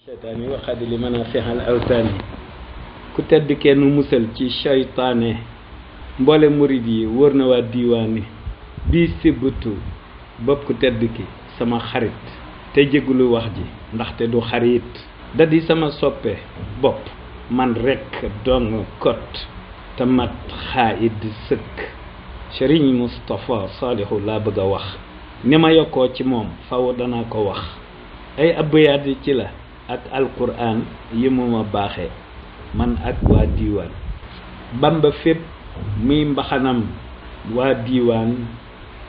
seytaan yi waxadi li mën a fexal awtaan yi ku tedd kenn musal ci seytaane mboole murid yi wër na waa diiwaan yi bii sibbutu bopp ku tedd ki sama xarit te jéggulu wax ji ndaxte du xarit da di sama soppe bopp man rekk dong kot te mat xaayid sëkk Sëriñ Moustapha Salihu laa bëgg a wax ni ma yokkoo ci moom faw danaa ko wax ay abyaat ci la ak alquran yi mu ma baaxee man ak waa diiwaan Bamba fépp muy mbaxanam waa diiwaan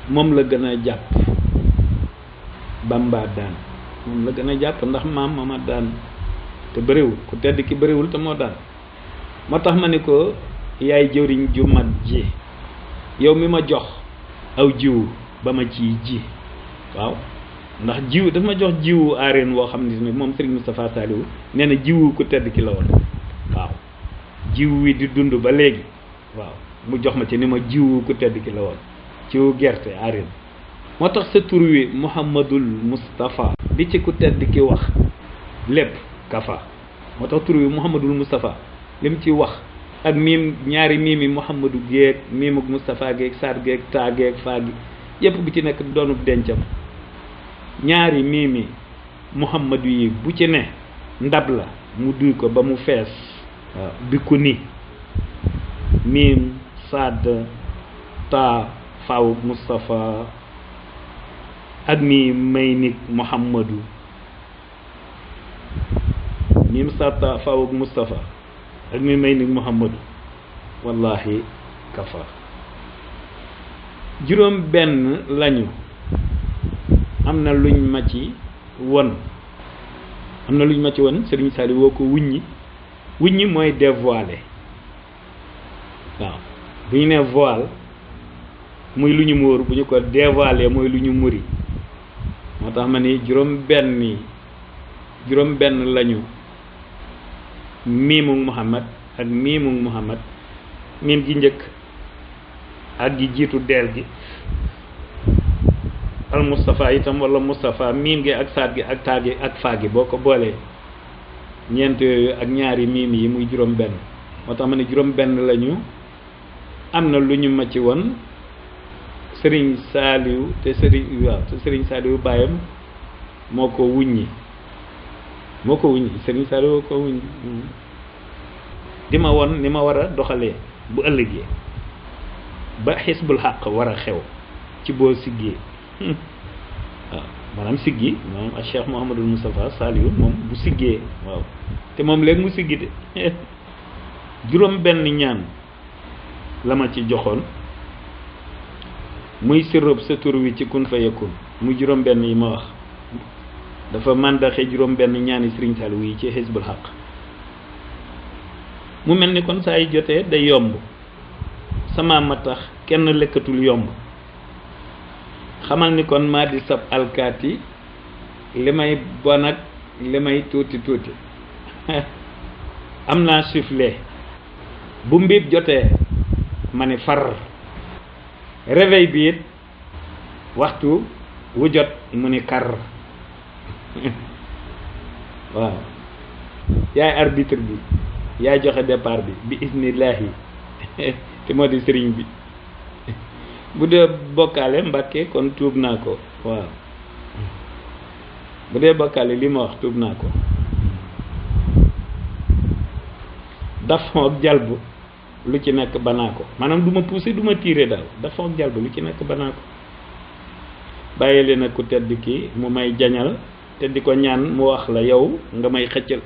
moom la gën a jàpp Bamba daan moom la gën a jàpp ndax maam mama daan te bëriwul ku tedd ki bëriwul te moo daan moo tax ma ni ko yaay jëwriñ ju mat ji yow mi ma jox aw jiwu ba ma ciy ji waaw ndax jiw dafa ma jox jiwu aareen woo xam ne moom Serigne Moustapha Saliou nee na jiwu ku tedd ki la woon waaw jiwu wi di dund ba léegi waaw mu jox ma ci ni ma jiwu ku tedd ki la woon jiwu gerte aareen moo tax sa tur wi Mouhamadul Moustapha di ci ku tedd ki wax lépp kafa moo tax tur wi Mouhamadul Moustapha li mu ci wax ak miim ñaari miimi Mouhamadou géeg miimuk Moustapha géeg Saad géeg taa géeg faa gi yëpp bu ci nekk doonub dencam ñaari miimi Mouhamadou yi bu ci ne ndab la mu duy ko ba mu fees waaw bi ku ni miim Saad taa faawuk Moustapha ak mi may nik Mouhamadou miim Saad taa faawuk Moustapha ak mi may nik Mouhamadou wallahi kafa juróom benn lañu am na luñ ma ci won Serigne Saliou woo ko wuññi mooy dévoiler waaw bu ñu nee voile muy lu ñu muur bu ñu ko dévoiler mooy lu ñu muri moo tax ma ni juróom benn lañu miimug Muhammad ak miimug Muhammad miim gi njëkk ak gi jiitu deel gi al Moustapha itam wala Moustapha miim gi ak saat gi ak taa gi ak faa gi boo ko boolee ñeent yooyu ak ñaari miim yi muy juróom benn moo tax ma ne juróom benn lañu am na lu ñu ma ci woon Serigne Saliou te Serigne Saliou bàyyam moo ko wuññi Serigne Saliou ko wuññi di ma won ni ma war a doxalee bu ëllëgee ba xisbul xaq war a xew ci boo siggee waaw maanaam siggi moom ak Cheikh Mouhamadul Moustapha Saliou moom bu siggee waaw te moom léegi mu siggi de juróom benn ñaan la ma ci joxoon muy sirrob sa tur wi ci kun fa yakun muy juróom benn yi ma wax dafa màndaxe juróom benn ñaani Serigne Saliou yi ci xisbul xaq mu mel ni kon saa yi jotee day yomb sama ma tax kenn lekkatul yomb xamal ni kon maa di sab alkaati li may bon ak li may tuuti am naa sifflet bu mbiib jotee ma ni far réveil bi it waxtu wu jot mu ni kar waaw yaay arbitre bi yaay joxe départ bi isnillahi te moo di sëriñ bi bu dee bokkaale Mbàkke kon tuub naa ko waaw bu dee bokkaale li ma wax tuub naa ko dafon ak jalbu lu ci nekk banaa ko maanaam du ma pousser du ma tirer daal dafon ak jalbu lu ci nekk banaa ko bàyyi leen ak ku tedd ki mu may jañal te di ko ñaan mu wax la yow nga may xëccal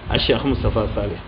a Cheikh Moustapha Salih